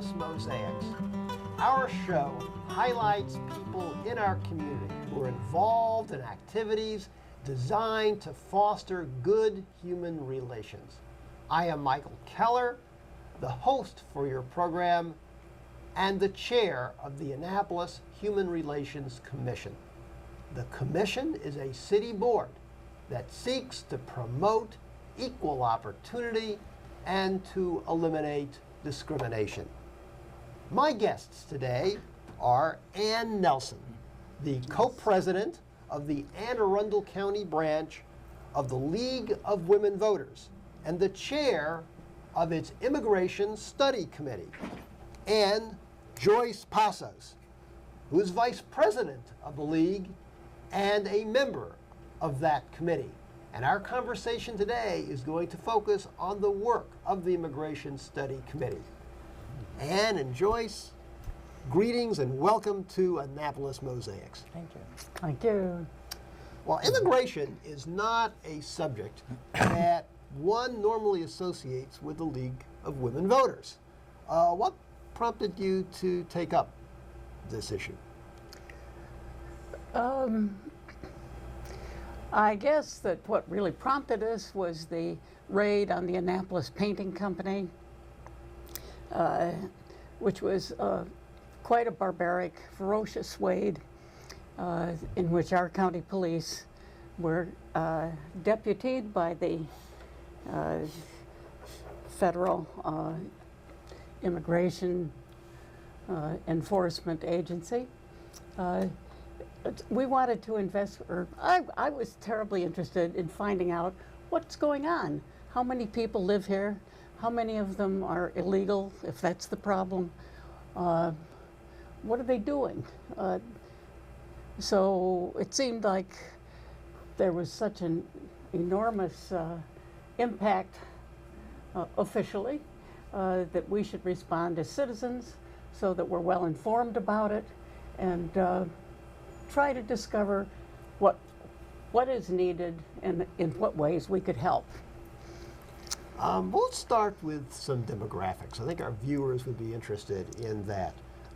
Annapolis Mosaics. Our show highlights people in our community who are involved in activities designed to foster good human relations. I am Michael Keller, the host for your program and the chair of the Annapolis Human Relations Commission. The commission is a city board that seeks to promote equal opportunity and to eliminate discrimination. My guests today are Ann Nelson, the co-president of the Anne Arundel County branch of the League of Women Voters and the chair of its Immigration Study Committee, and Joyce Passos, who is vice president of the League and a member of that committee. And our conversation today is going to focus on the work of the Immigration Study Committee. Ann and Joyce, greetings and welcome to Annapolis Mosaics. Thank you. Thank you. Well, immigration is not a subject that one normally associates with the League of Women Voters. What prompted you to take up this issue? I guess that what really prompted us was the raid on the Annapolis Painting Company, which was quite a barbaric, ferocious raid in which our county police were deputied by the federal immigration enforcement agency. We wanted to invest, or I was terribly interested in finding out what's going on. How many people live here? How many of them are illegal, if that's the problem? What are they doing? So it seemed like there was such an enormous impact officially that we should respond as citizens so that we're well informed about it and try to discover what is needed and in what ways we could help. We'll start with some demographics. I think our viewers would be interested in that.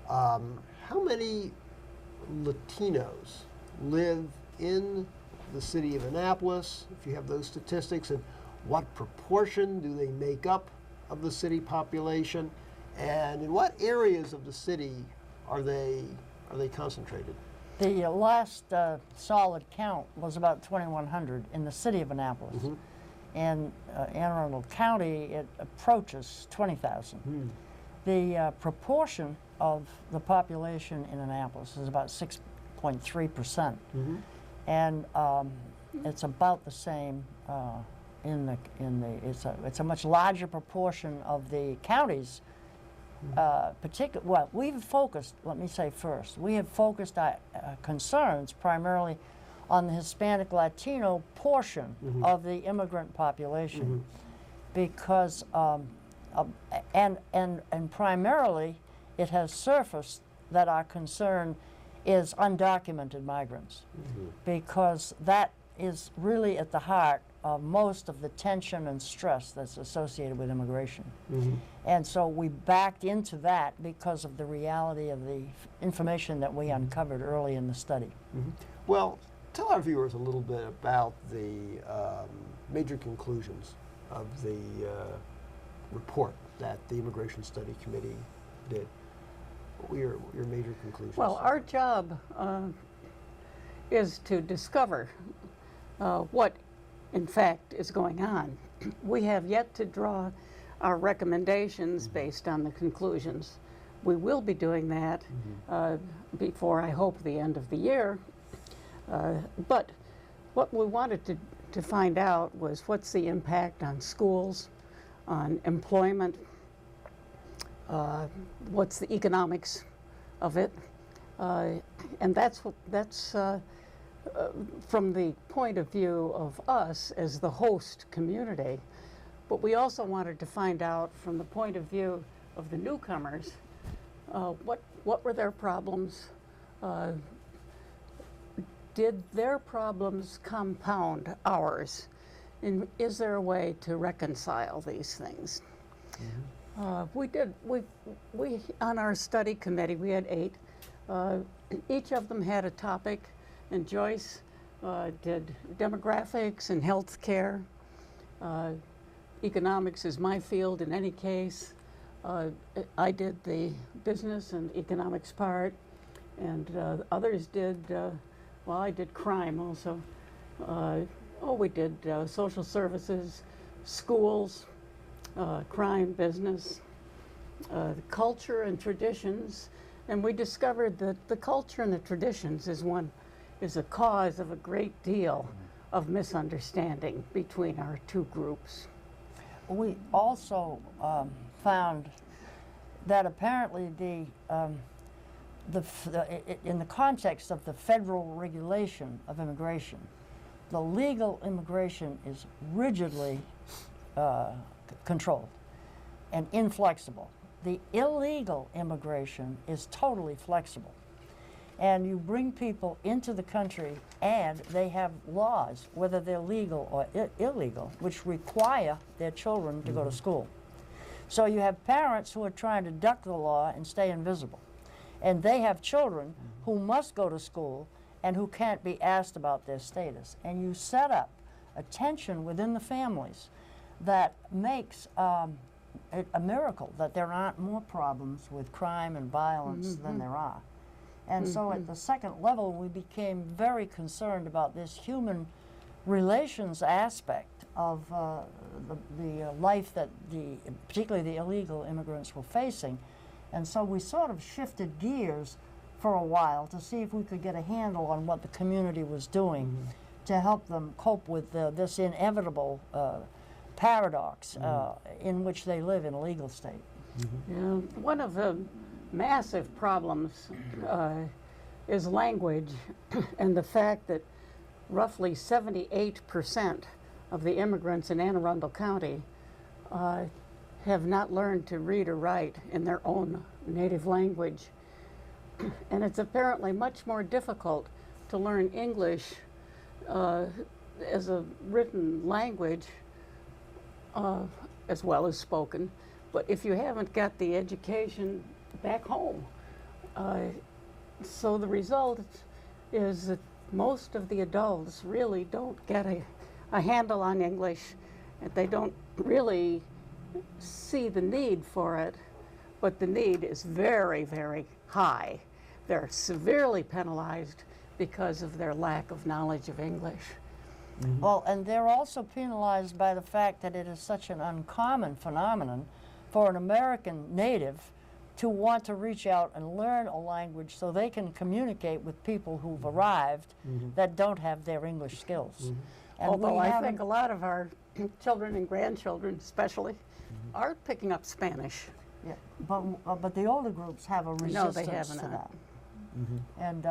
How many Latinos live in the city of Annapolis, if you have those statistics, and what proportion do they make up of the city population, and in what areas of the city are they concentrated? The last solid count was about 2,100 in the city of Annapolis. Mm-hmm. In Anne Arundel County, it approaches 20,000. Mm. The proportion of the population in Annapolis is about 6.3%, Mm-hmm. and it's about the same it's a much larger proportion of the counties. Well, we've focused, let me say first, we have focused our concerns primarily on the Hispanic Latino portion Mm-hmm. of the immigrant population, Mm-hmm. because and primarily it has surfaced that our concern is undocumented migrants, Mm-hmm. because that is really at the heart of most of the tension and stress that's associated with immigration. Mm-hmm. And so we backed into that because of the reality of the information that we uncovered early in the study. Mm-hmm. Well, tell our viewers a little bit about the major conclusions of the report that the Immigration Study Committee did. What were your major conclusions? Well, our job is to discover what in fact is going on. We have yet to draw our recommendations based on the conclusions. We will be doing that before, I hope, the end of the year. But what we wanted to find out was what's the impact on schools, on employment, what's the economics of it, and that's from the point of view of us as the host community. But we also wanted to find out from the point of view of the newcomers, what were their problems? Did their problems compound ours? And is there a way to reconcile these things? We on our study committee, we had 8. Each of them had a topic, and Joyce did demographics and health care. Economics is my field in any case. I did the business and economics part, and others did, well, I did crime also. We did social services, schools, crime, business, culture and traditions, and we discovered that the culture and the traditions is a cause of a great deal of misunderstanding between our two groups. We also found that apparently in the context of the federal regulation of immigration, the legal immigration is rigidly controlled and inflexible. The illegal immigration is totally flexible. And you bring people into the country and they have laws, whether they're legal or illegal, which require their children to go to school. So you have parents who are trying to duck the law and stay invisible. And they have children who must go to school and who can't be asked about their status. And you set up a tension within the families that makes it a miracle that there aren't more problems with crime and violence than there are. And so at the second level, we became very concerned about this human relations aspect of the life that particularly the illegal immigrants were facing. And so we sort of shifted gears for a while to see if we could get a handle on what the community was doing to help them cope with this inevitable paradox in which they live in a legal state. Yeah, one of the massive problems is language and the fact that roughly 78% of the immigrants in Anne Arundel County have not learned to read or write in their own native language. And it's apparently much more difficult to learn English as a written language as well as spoken. But if you haven't got the education back home, so the result is that most of the adults really don't get a handle on English, and they don't really see the need for it, but the need is very, very high. They're severely penalized because of their lack of knowledge of English. Well, and they're also penalized by the fact that it is such an uncommon phenomenon for an American native to want to reach out and learn a language so they can communicate with people who've arrived that don't have their English skills. And although I think a lot of our children and grandchildren especially are picking up Spanish. Yeah, but the older groups have a resistance to that. And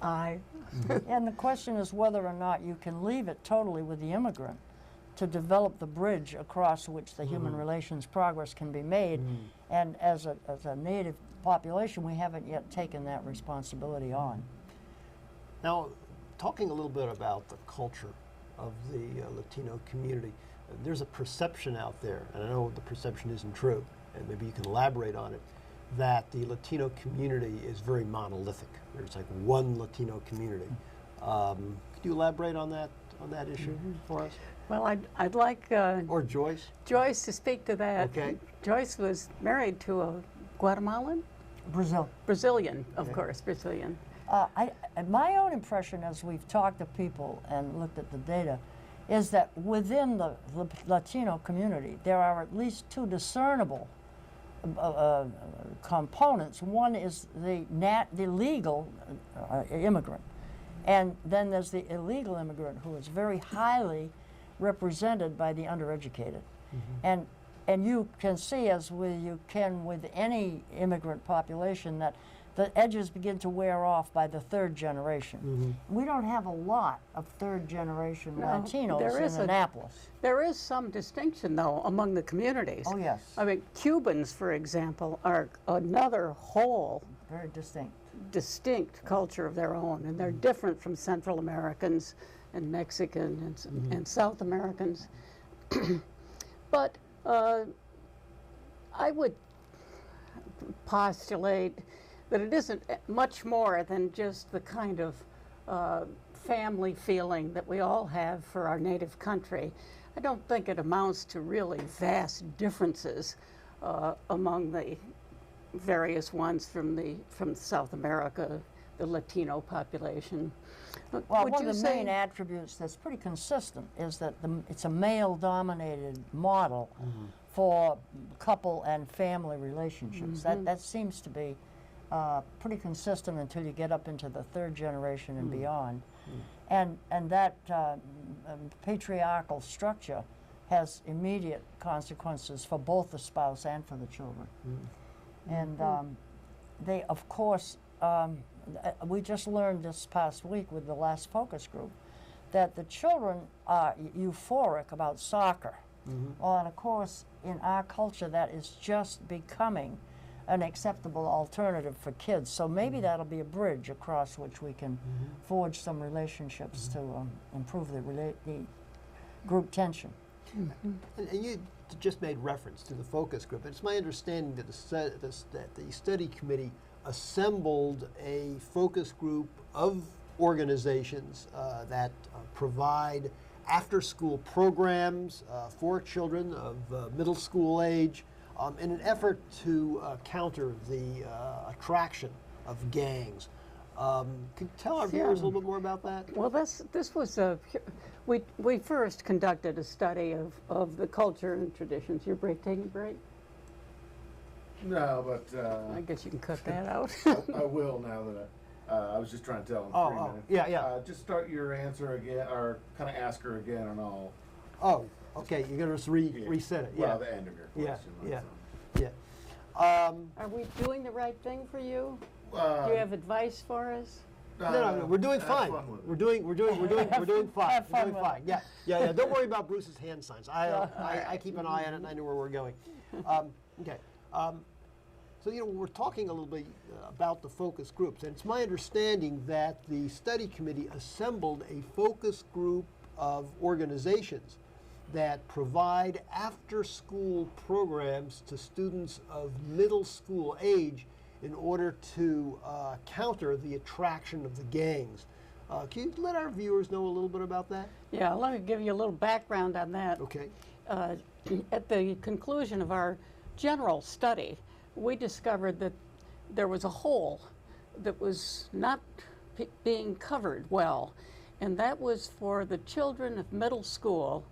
I. And the question is whether or not you can leave it totally with the immigrant to develop the bridge across which the human relations progress can be made. And as a native population, we haven't yet taken that responsibility on. Now, talking a little bit about the culture of the Latino community, there's a perception out there, and I know the perception isn't true, and maybe you can elaborate on it, that the Latino community is very monolithic. There's like one Latino community. Could you elaborate on that issue for us? Well, I'd like or Joyce to speak to that. Okay. Joyce was married to a Guatemalan? Brazilian, of course, Brazilian. My own impression as we've talked to people and looked at the data is that within the Latino community, there are at least two discernible components. One is the legal immigrant, and then there's the illegal immigrant who is very highly represented by the undereducated. And you can see, as you can with any immigrant population, that the edges begin to wear off by the third generation. We don't have a lot of third generation Latinos in Annapolis. There is some distinction, though, among the communities. Oh, yes. I mean, Cubans, for example, are another whole very distinct culture of their own, and they're different from Central Americans and Mexican and South Americans. But I would postulate that it isn't much more than just the kind of family feeling that we all have for our native country. I don't think it amounts to really vast differences among the various ones from South America, the Latino population. Well, Would one you of the say- main attributes that's pretty consistent is that it's a male-dominated model for couple and family relationships. That seems to be pretty consistent until you get up into the third generation and beyond. And that patriarchal structure has immediate consequences for both the spouse and for the children. And they, of course, we just learned this past week with the last focus group that the children are euphoric about soccer. Well, and of course, in our culture, that is just becoming an acceptable alternative for kids. So maybe that'll be a bridge across which we can forge some relationships to improve the group tension. And you just made reference to the focus group. It's my understanding that the study committee assembled a focus group of organizations that provide after-school programs for children of middle school age in an effort to counter the attraction of gangs. Could you tell our viewers a little bit more about that? Well, this was we first conducted a study of the culture and traditions. You're taking a break? No, but I guess you can cut that out. I will now that I was just trying to tell him 3 minutes. Yeah. Just start your answer again, or kind of ask her again, and I'll. Oh, okay. You're gonna just reset it. Yeah. Well, the end of your question. Yeah. Are we doing the right thing for you? Do Uh, you have advice for us? No, we're doing have fine. fun with it. We're doing fine. Have We're fun doing with fine. Yeah. Don't worry about Bruce's hand signs. I keep an eye on it, and I know where we're going. Okay. So we're talking a little bit about the focus groups, and it's my understanding that the study committee assembled a focus group of organizations that provide after-school programs to students of middle school age in order to counter the attraction of the gangs. Can you let our viewers know a little bit about that? Yeah, let me give you a little background on that. Okay. At the conclusion of our general study, we discovered that there was a hole that was not being covered well, and that was for the children of middle school,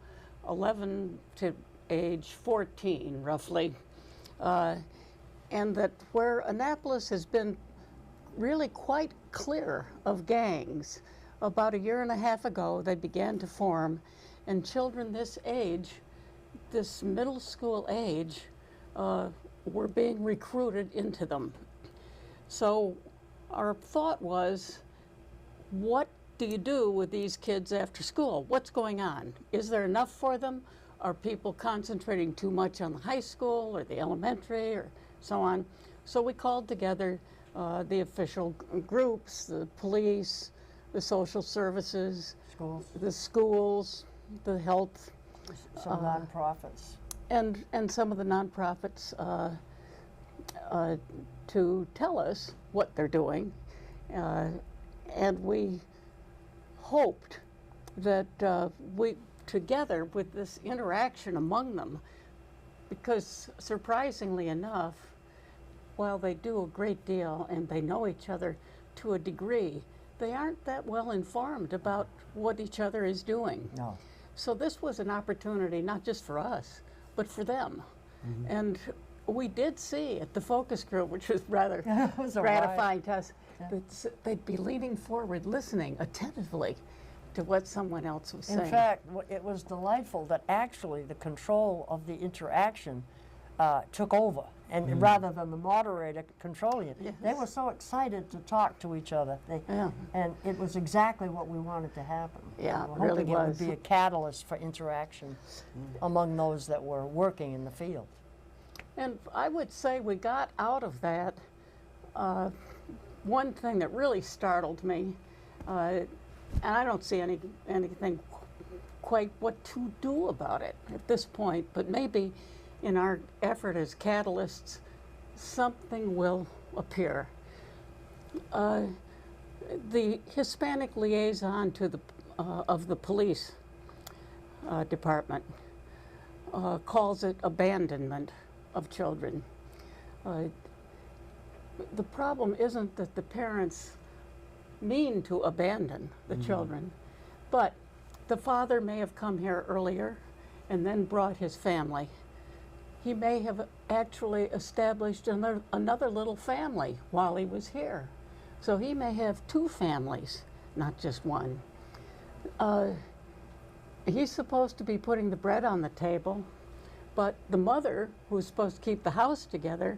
11 to age 14, roughly, and that where Annapolis has been really quite clear of gangs, about 1.5 years ago they began to form, and children this age, this middle school age, were being recruited into them. So our thought was, what do you do with these kids after school? What's going on? Is there enough for them? Are people concentrating too much on the high school or the elementary or so on? So we called together the official groups, the police, the social services, the schools, the health, Some nonprofits. and some of the nonprofits to tell us what they're doing. And we hoped that we, together with this interaction among them, because surprisingly enough, while they do a great deal and they know each other to a degree, they aren't that well informed about what each other is doing. No. So this was an opportunity not just for us, but for them. And we did see at the focus group, which was rather It was a gratifying to us, that they'd be leaning forward, listening attentively to what someone else was saying. In fact, it was delightful that actually the control of the interaction took over, and rather than the moderator controlling it. Yes. They were so excited to talk to each other. And it was exactly what we wanted to happen. Yeah, We it were really hoping it was. would be a catalyst for interaction among those that were working in the field. And I would say we got out of that one thing that really startled me, and I don't see anything quite what to do about it at this point, but maybe in our effort as catalysts, something will appear. The Hispanic liaison to the of the police department calls it abandonment of children. The problem isn't that the parents mean to abandon the children, but the father may have come here earlier and then brought his family. He may have actually established another little family while he was here. So he may have two families, not just one. He's supposed to be putting the bread on the table, but the mother, who's supposed to keep the house together,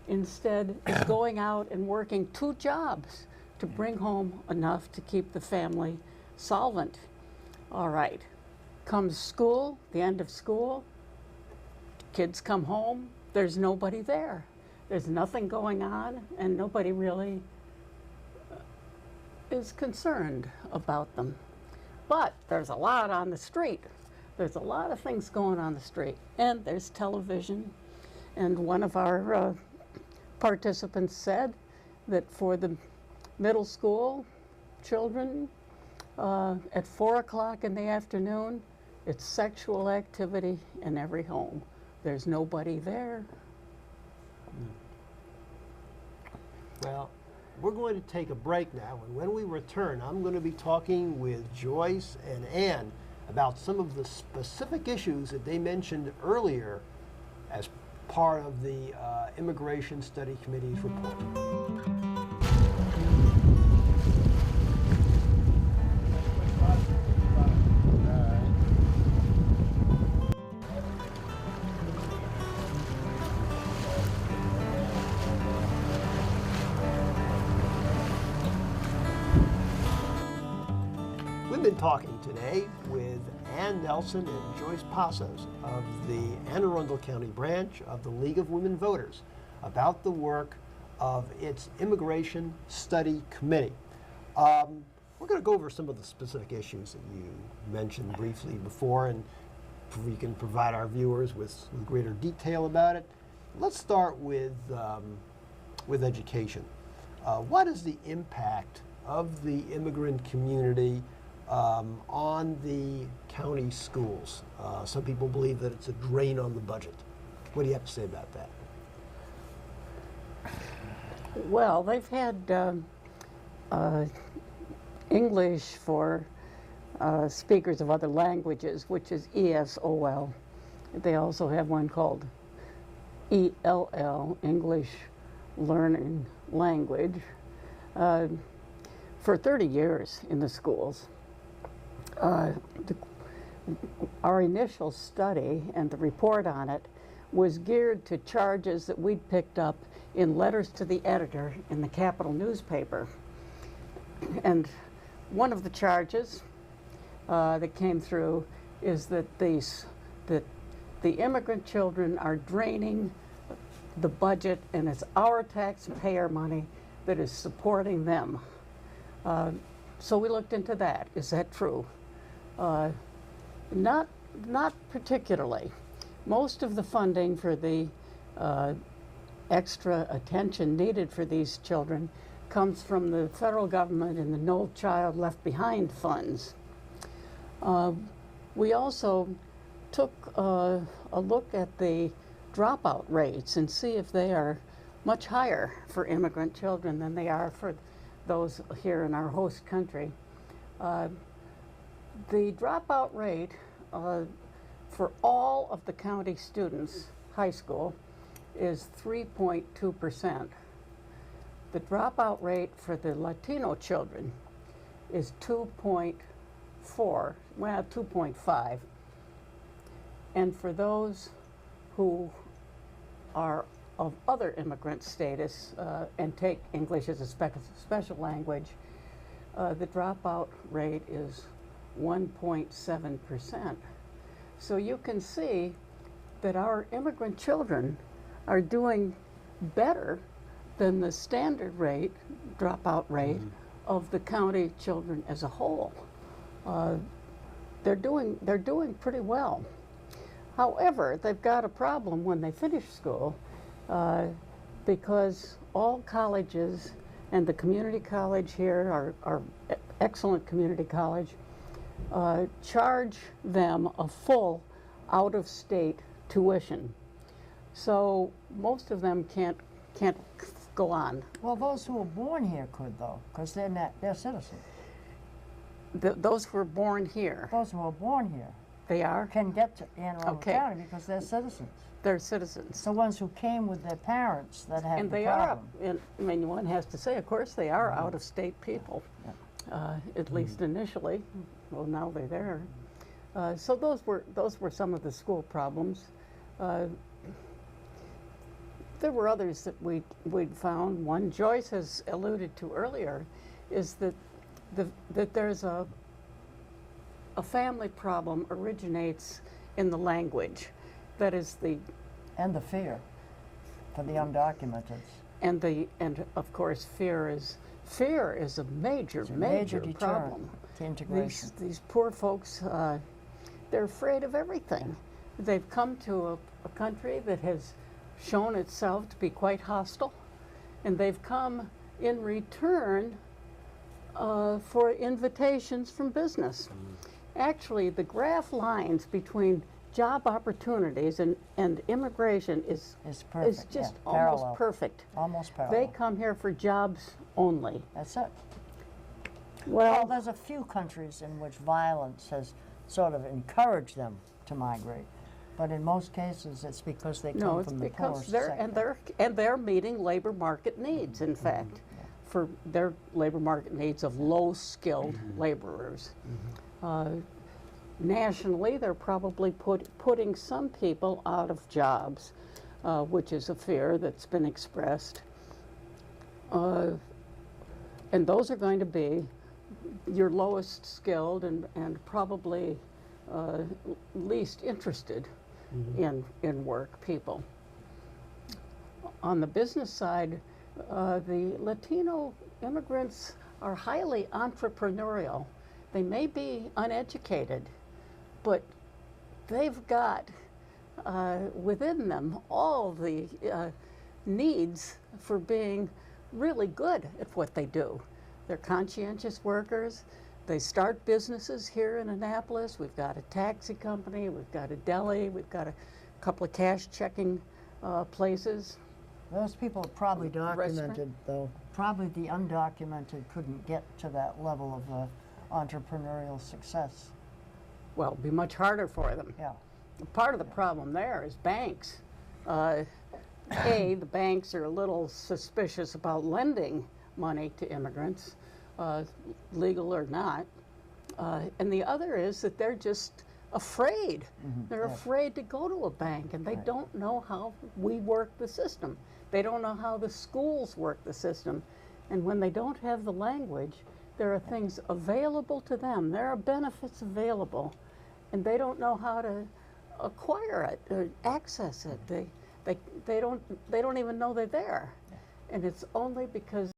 instead is going out and working 2 jobs to bring home enough to keep the family solvent. All right, comes school, the end of school, kids come home, there's nobody there. There's nothing going on, and nobody really is concerned about them. But there's a lot on the street. There's a lot of things going on the street, and there's television. And one of our participants said that for the middle school children, at 4 o'clock in the afternoon, it's sexual activity in every home. There's nobody there. Well, we're going to take a break now, and when we return, I'm going to be talking with Joyce and Ann about some of the specific issues that they mentioned earlier as part of the Immigration Study Committee's report. We've been talking today with Ann Nelson and Joyce Passos of the Anne Arundel County branch of the League of Women Voters about the work of its Immigration Study Committee. We're going to go over some of the specific issues that you mentioned briefly before, and we can provide our viewers with greater detail about it. Let's start with education. What is the impact of the immigrant community on the county schools? Some people believe that it's a drain on the budget. What do you have to say about that? Well, they've had English for speakers of other languages, which is ESOL. They also have one called ELL, English Learning Language, for 30 years in the schools. Our initial study and the report on it was geared to charges that we'd picked up in letters to the editor in the Capital newspaper. And one of the charges that came through is that the immigrant children are draining the budget, and it's our taxpayer money that is supporting them. So we looked into that. Is that true? Not particularly. Most of the funding for the extra attention needed for these children comes from the federal government and the No Child Left Behind funds. We also took a look at the dropout rates and see if they are much higher for immigrant children than they are for those here in our host country. The dropout rate for all of the county students, high school, is 3.2%. The dropout rate for the Latino children is 2.5. And for those who are of other immigrant status and take English as a special language, the dropout rate is 1.7%. So you can see that our immigrant children are doing better than the standard rate, dropout rate, of the county children as a whole. They're doing pretty well. However, they've got a problem when they finish school because all colleges, and the community college here, our excellent community college, charge them a full out-of-state tuition. So most of them can't go on. Well, those who were born here could, though, because they're citizens. Those who were born here, Those who were born here they are, can get to Anne Arundel Okay. County because they're citizens. they're citizens. It's the ones who came with their parents that have And the they problem. are, and I mean, one has to say, of course, they are out-of-state people, at least initially. Well, now they're there. So those were some of the school problems. There were others that we'd found. One Joyce has alluded to earlier is that that there's a family problem originates in the language. That is And the fear for the undocumented. and of course fear is a major deterrent problem. to integration. These poor folks, they're afraid of everything. They've come to a country that has shown itself to be quite hostile, and they've come in return for invitations from business. Actually, the graph lines between job opportunities and immigration is perfect, just yeah, almost parallel. perfect. Almost They parallel. come here for jobs only. That's it. Well, Well, there's a few countries in which violence has sort of encouraged them to migrate, but in most cases it's because they come no, it's from the because poorest they're sector. they're meeting labor market needs. In fact, for their labor market needs of low-skilled laborers. Nationally, they're probably putting some people out of jobs, which is a fear that's been expressed. And those are going to be your lowest skilled and probably least interested in work people. On the business side, the Latino immigrants are highly entrepreneurial. They may be uneducated, but they've got within them all the needs for being really good at what they do. They're conscientious workers. They start businesses here in Annapolis. We've got a taxi company, we've got a deli, we've got a couple of cash checking places. Those people are probably Restaurant. documented, though. Probably the undocumented couldn't get to that level of entrepreneurial success. Well, it'd be much harder for them. Yeah. Part of the problem there is banks. The banks are a little suspicious about lending money to immigrants, legal or not. And the other is that they're just afraid. They're afraid to go to a bank, and they don't know how we work the system. They don't know how the schools work the system. And when they don't have the language, there are things available to them. There are benefits available, and they don't know how to acquire it or access it. They don't even know they're there. And it's only because